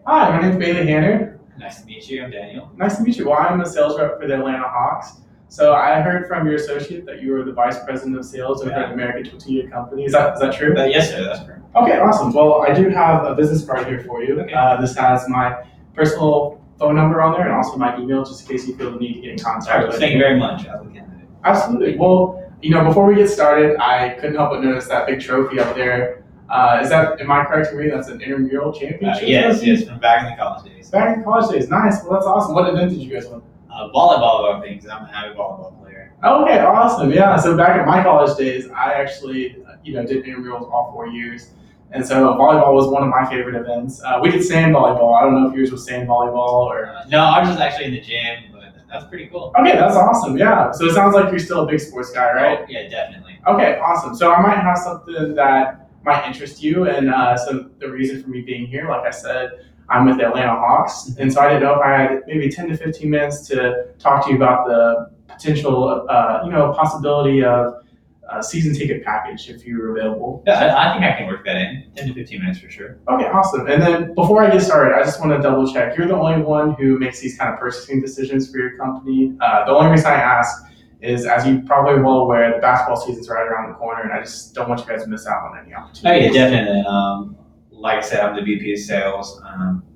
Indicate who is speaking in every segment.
Speaker 1: Hi, my name's Bailey Hanner.
Speaker 2: Nice to meet you. I'm Daniel.
Speaker 1: Nice to meet you. Well, I'm a sales rep for the Atlanta Hawks. So I heard from your associate that you were the vice president of sales over at American Tortilla Company. Is that true?
Speaker 2: Yes, sir. That's correct.
Speaker 1: Okay, awesome. Well, I do have a business card here for you.
Speaker 2: Okay.
Speaker 1: This has my personal phone number on there and also my email, just in case you feel the need to get in contact with
Speaker 2: Thank you
Speaker 1: me.
Speaker 2: very much. I'll look into it.
Speaker 1: Absolutely. Well, before we get started, I couldn't help but notice that big trophy up there. Am I correct in reading that's an intramural championship?
Speaker 2: Yes, from back in the college days.
Speaker 1: Back in college days, nice. Well, that's awesome. What event did you guys win?
Speaker 2: Volleyball of all things. I'm an avid volleyball player.
Speaker 1: Okay, awesome. Yeah. So back in my college days, I actually, did intramurals all 4 years, and so volleyball was one of my favorite events. We did sand volleyball. I don't know if yours was sand volleyball or.
Speaker 2: No, ours was actually in the gym, but that's pretty cool.
Speaker 1: Okay, that's awesome. Yeah. So it sounds like you're still a big sports guy, right?
Speaker 2: Oh, yeah, definitely.
Speaker 1: Okay, awesome. So I might have something that might interest you, and so the reason for me being here, like I said, I'm with the Atlanta Hawks, and so I didn't know if I had maybe 10 to 15 minutes to talk to you about the potential, possibility of a season ticket package if you were available.
Speaker 2: Yeah, I think I can work that in 10 to 15 minutes for sure.
Speaker 1: Okay, awesome. And then before I get started, I just want to double check. You're the only one who makes these kind of purchasing decisions for your company. The only reason I ask is, as you're probably well aware, the basketball season's right around the corner, and I just don't want you guys to miss out on any opportunities.
Speaker 2: Oh, yeah, definitely. Like I said, I'm the VP of sales.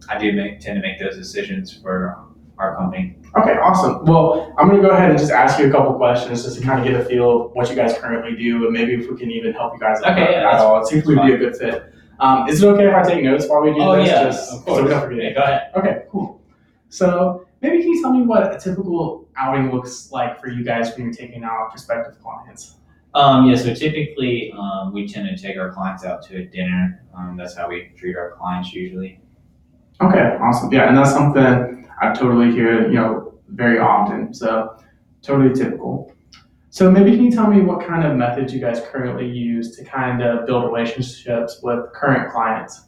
Speaker 2: I do tend to make those decisions for our company.
Speaker 1: Okay, awesome. Well, I'm going to go ahead and just ask you a couple questions just to kind of get a feel of what you guys currently do, and maybe if we can even help you guys out at all. It seems we'd be a good fit. Is it okay if I take notes while we do this?
Speaker 2: Oh, yeah,
Speaker 1: just
Speaker 2: of course.
Speaker 1: So we don't forget.
Speaker 2: Yeah, go ahead.
Speaker 1: Okay, cool. So maybe can you tell me what a typical outing looks like for you guys when you're taking out prospective clients?
Speaker 2: So typically we tend to take our clients out to a dinner. That's how we treat our clients usually.
Speaker 1: Okay, awesome. Yeah, and that's something I totally hear, very often. So totally typical. So maybe can you tell me what kind of methods you guys currently use to kind of build relationships with current clients?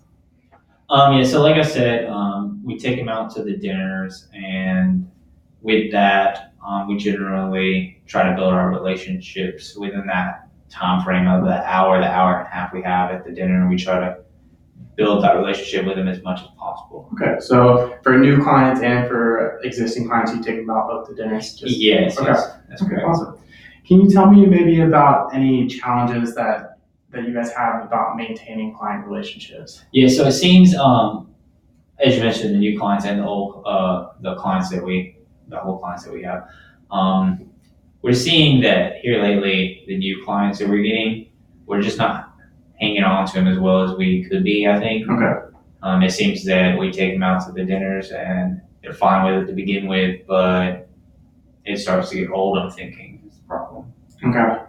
Speaker 2: So like I said, we take them out to the dinners, and with that, we generally try to build our relationships within that time frame of the hour and a half we have at the dinner. We try to build that relationship with them as much as possible.
Speaker 1: Okay, so for new clients and for existing clients, you take them out both to dinners?
Speaker 2: Yes,
Speaker 1: okay.
Speaker 2: Yes, that's correct.
Speaker 1: Awesome. Can you tell me maybe about any challenges that you guys have about maintaining client relationships?
Speaker 2: Yeah, so it seems, as you mentioned, the new clients and the whole clients that we have, we're seeing that here lately, the new clients that we're getting, we're just not hanging on to them as well as we could be, I think.
Speaker 1: Okay.
Speaker 2: It seems that we take them out to the dinners and they're fine with it to begin with, but it starts to get old, I'm thinking, is the problem.
Speaker 1: Okay.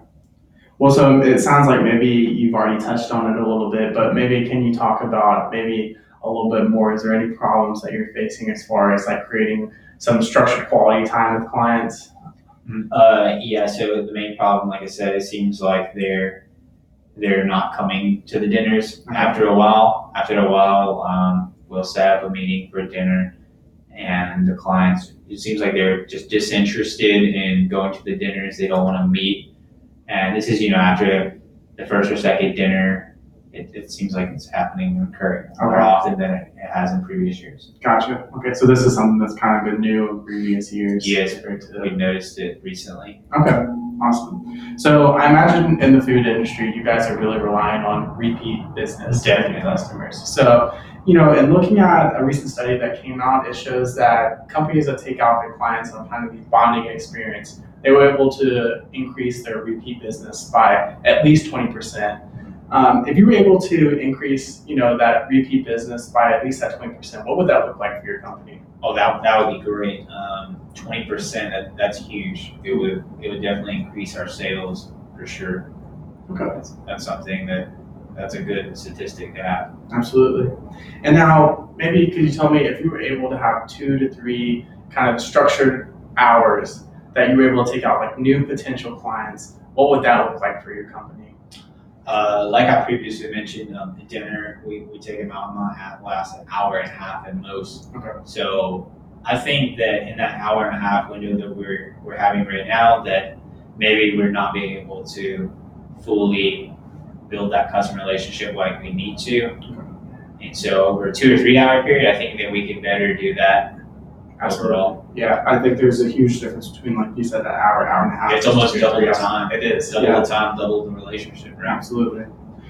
Speaker 1: Well, so it sounds like maybe you've already touched on it a little bit, but maybe can you talk about maybe a little bit more? Is there any problems that you're facing as far as like creating some structured quality time with clients?
Speaker 2: So the main problem, like I said, it seems like they're not coming to the dinners after a while. After a while, we'll set up a meeting for dinner, and the clients, it seems like they're just disinterested in going to the dinners. They don't want to meet. And this is, after the first or second dinner, it seems like it's happening and occurring more often than it has in previous years.
Speaker 1: Gotcha. Okay, so this is something that's kind of been new in previous years.
Speaker 2: Yes, we've noticed it recently.
Speaker 1: Okay, awesome. So I imagine in the food industry, you guys are really relying on repeat business,
Speaker 2: definitely,
Speaker 1: customers. So, in looking at a recent study that came out, it shows that companies that take out their clients on kind of the bonding experience, they were able to increase their repeat business by at least 20%. If you were able to increase, that repeat business by at least that 20%, what would that look like for your company?
Speaker 2: Oh, that would be great. 20%, that's huge. It would definitely increase our sales for sure.
Speaker 1: Okay.
Speaker 2: That's something that's a good statistic to have.
Speaker 1: Absolutely. And now, maybe could you tell me if you were able to have 2 to 3 kind of structured hours that you were able to take out like new potential clients, what would that look like for your company?
Speaker 2: Like I previously mentioned, the dinner, we take them out and last an hour and a half at most.
Speaker 1: Okay.
Speaker 2: So I think that in that hour and a half window that we're having right now, that maybe we're not being able to fully build that customer relationship like we need to. And so over a 2 or 3 hour period, I think that we could better do that.
Speaker 1: Absolutely.
Speaker 2: Overall.
Speaker 1: Yeah, I think there's a huge difference between, like you said, that hour and a half.
Speaker 2: It's almost
Speaker 1: to
Speaker 2: double
Speaker 1: 3
Speaker 2: the
Speaker 1: hours.
Speaker 2: time.
Speaker 1: It is.
Speaker 2: Double the time, double the relationship, right?
Speaker 1: Absolutely.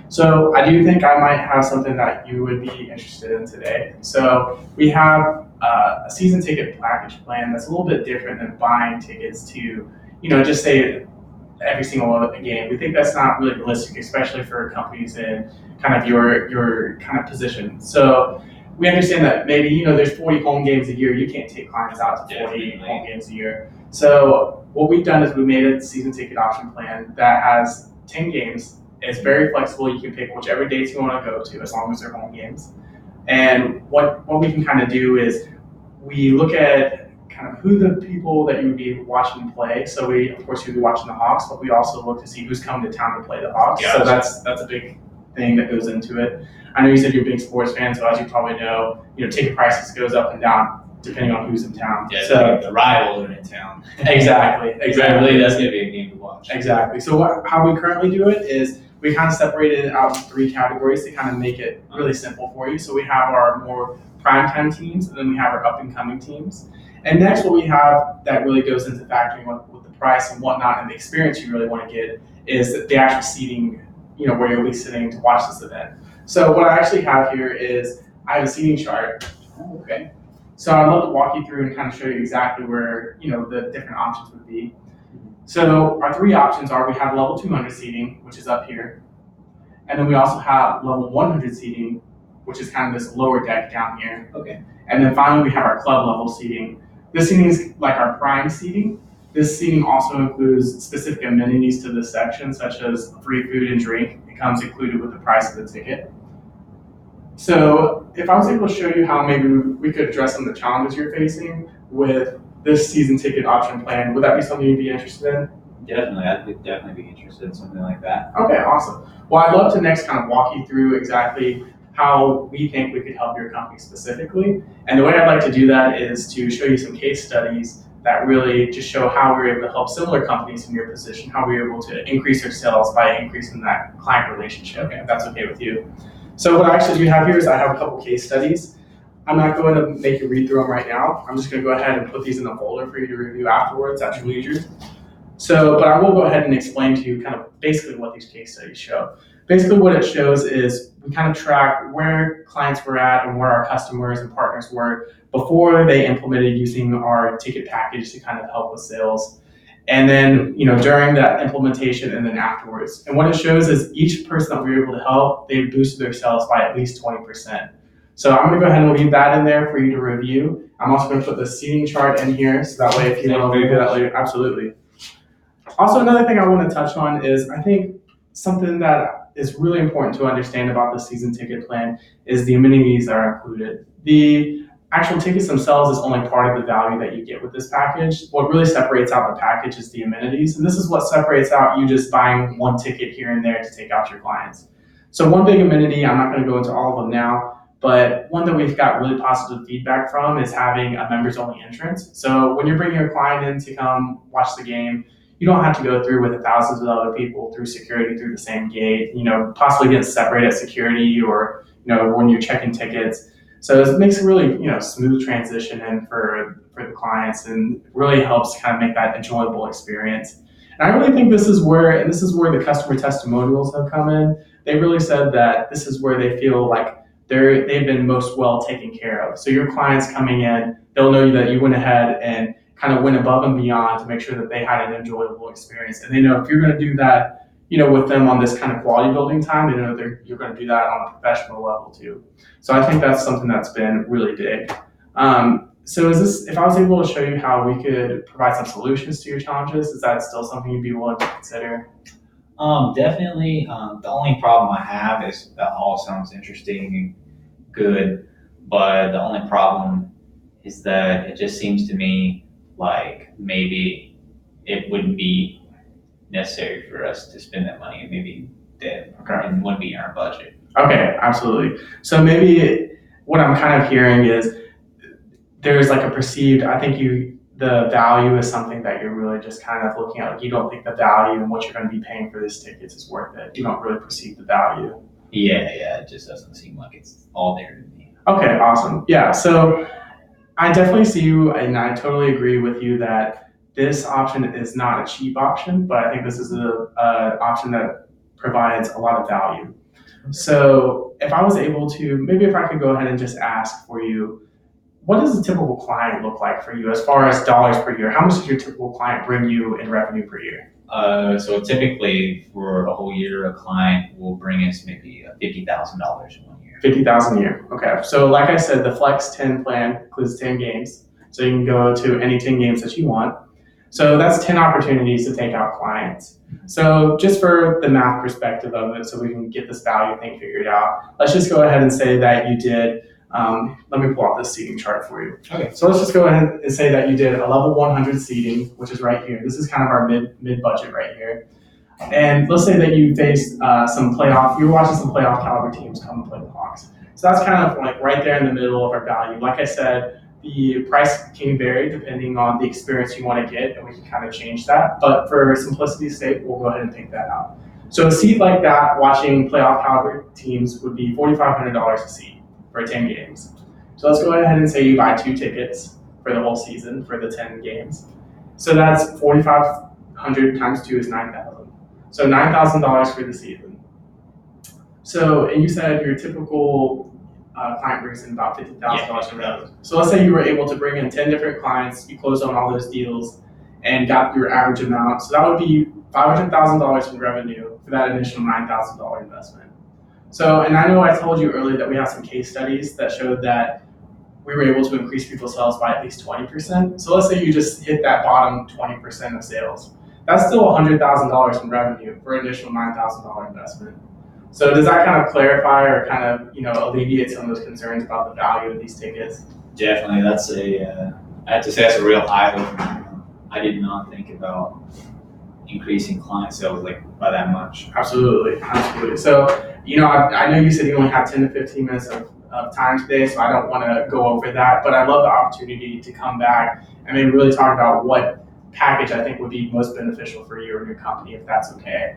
Speaker 1: So I do think I might have something that you would be interested in today. So we have a season ticket package plan that's a little bit different than buying tickets to, just say every single game. We think that's not really realistic, especially for companies in kind of your kind of position. So we understand that maybe there's 40 home games a year. You can't take clients out to 40
Speaker 2: Definitely.
Speaker 1: home games a year. So what we've done is we made a season ticket option plan that has 10 games. It's very flexible. You can pick whichever dates you want to go to as long as they're home games. And what we can kind of do is we look at kind of who the people that you would be watching play. So of course, you'd be watching the Hawks, but we also look to see who's coming to town to play the Hawks.
Speaker 2: Gotcha.
Speaker 1: So that's a big thing that goes into it. I know you said you're a big sports fan, so as you probably know, ticket prices goes up and down depending on who's in town.
Speaker 2: Yeah,
Speaker 1: So
Speaker 2: the rivals are in town.
Speaker 1: exactly.
Speaker 2: Really, that's gonna be a game to watch.
Speaker 1: Exactly. So how we currently do it is we kind of separated it out into 3 categories to kind of make it really simple for you. So we have our more primetime teams, and then we have our up-and-coming teams. And next, what we have that really goes into factoring with the price and whatnot and the experience you really want to get is the actual seating, where you'll be sitting to watch this event. So what I actually have here is I have a seating chart. Okay. So I'd love to walk you through and kind of show you exactly where, the different options would be. So our 3 options are we have level 200 seating, which is up here. And then we also have level 100 seating, which is kind of this lower deck down here.
Speaker 2: Okay.
Speaker 1: And then finally we have our club level seating. This seating is like our prime seating. This seating also includes specific amenities to this section, such as free food and drink. It comes included with the price of the ticket. So if I was able to show you how maybe we could address some of the challenges you're facing with this season ticket option plan, would that be something you'd be interested in?
Speaker 2: Definitely, I would definitely be interested in something like that.
Speaker 1: Okay, awesome. Well, I'd love to next kind of walk you through exactly how we think we could help your company specifically. And the way I'd like to do that is to show you some case studies that really just show how we're able to help similar companies in your position, how we're able to increase their sales by increasing that client relationship, if that's okay with you. So what I actually do have here is I have a couple case studies. I'm not going to make you read through them right now. I'm just going to go ahead and put these in a folder for you to review afterwards at your leisure. But I will go ahead and explain to you kind of basically what these case studies show. Basically what it shows is we kind of track where clients were at and where our customers and partners were before they implemented using our ticket package to kind of help with sales. And then, during that implementation and then afterwards. And what it shows is each person that we were able to help, they boosted their sales by at least 20%. So I'm going to go ahead and leave that in there for you to review. I'm also going to put the seating chart in here, so that way if you want to review that later, absolutely. Also, another thing I want to touch on is I think something that is really important to understand about the season ticket plan is the amenities that are included. The actual tickets themselves is only part of the value that you get with this package. What really separates out the package is the amenities, and this is what separates out you just buying one ticket here and there to take out your clients. So one big amenity, I'm not going to go into all of them now, but one that we've got really positive feedback from is having a members only entrance. So when you're bringing your client in to come watch the game, you don't have to go through with thousands of other people through security through the same gate, possibly get separated at security or, when you're checking tickets. So it makes a really, smooth transition in for the clients and really helps kind of make that enjoyable experience. And I really think this is where the customer testimonials have come in. They really said that this is where they feel like they've been most well taken care of. So your clients coming in, they'll know that you went ahead and kind of went above and beyond to make sure that they had an enjoyable experience. And they know if you're going to do that, with them on this kind of quality building time, they know you're going to do that on a professional level too. So I think that's something that's been really big. So if I was able to show you how we could provide some solutions to your challenges, is that still something you'd be willing to consider?
Speaker 2: Definitely. The only problem I have is that all sounds interesting and good, but the only problem is that it just seems to me like maybe it wouldn't be necessary for us to spend that money, and maybe that and wouldn't be in our budget.
Speaker 1: Okay, absolutely. So maybe what I'm kind of hearing is there's like a perceived, I think the value is something that you're really just kind of looking at. Like you don't think the value and what you're going to be paying for this tickets is worth it. You don't really perceive the value.
Speaker 2: Yeah, it just doesn't seem like it's all there to me.
Speaker 1: Okay, awesome. Yeah, so I definitely see you, and I totally agree with you that this option is not a cheap option, but I think this is a option that provides a lot of value. So if I was able to, maybe if I could go ahead and just ask for you, what does a typical client look like for you as far as dollars per year? How much does your typical client bring you in revenue per year?
Speaker 2: So typically for a whole year, a client will bring us maybe $50,000 in 1 year.
Speaker 1: 50,000 a year. Okay. So like I said, the Flex 10 plan includes 10 games. So you can go to any 10 games that you want. So that's 10 opportunities to take out clients. So just for the math perspective of it, so we can get this value thing figured out, let's just go ahead and say that you did, let me pull out this seating chart for you.
Speaker 2: Okay.
Speaker 1: So let's just go ahead and say that you did a level 100 seating, which is right here. This is kind of our mid budget right here. And let's say that you faced you're watching some playoff caliber teams come and play the Hawks. So that's kind of like right there in the middle of our value. Like I said, the price can vary depending on the experience you want to get, and we can kind of change that. But for simplicity's sake, we'll go ahead and take that out. So a seat like that, watching playoff caliber teams, would be $4,500 a seat for 10 games. So let's go ahead and say you buy 2 tickets for the whole season for the 10 games. So that's 4,500 times 2 is 9,000. So $9,000 for the season. So, and you said your typical client brings in about $50,000 in revenue. So let's say you were able to bring in 10 different clients, you closed on all those deals, and got your average amount. So that would be $500,000 in revenue for that initial $9,000 investment. So, and I know I told you earlier that we have some case studies that showed that we were able to increase people's sales by at least 20%. So let's say you just hit that bottom 20% of sales. That's still $100,000 in revenue for an initial $9,000 investment. So does that kind of clarify or kind of alleviate some of those concerns about the value of these tickets?
Speaker 2: Definitely, I have to say that's a real eye opener. I did not think about increasing client sales by that much.
Speaker 1: Absolutely. So I know you said you only have 10 to 15 minutes of time today, so I don't want to go over that, but I love the opportunity to come back and maybe really talk about what package I think would be most beneficial for you or your company, if that's okay.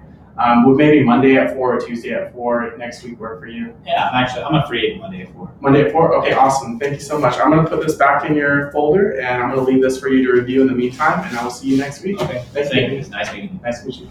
Speaker 1: Would maybe Monday at 4 or Tuesday at 4 next week work for you?
Speaker 2: Yeah, I'm free Monday at 4.
Speaker 1: Monday at 4? Okay, awesome. Thank you so much. I'm going to put this back in your folder, and I'm going to leave this for you to review in the meantime, and I will see you next week.
Speaker 2: Okay, thank you. It's nice meeting you.
Speaker 1: Nice to meet you.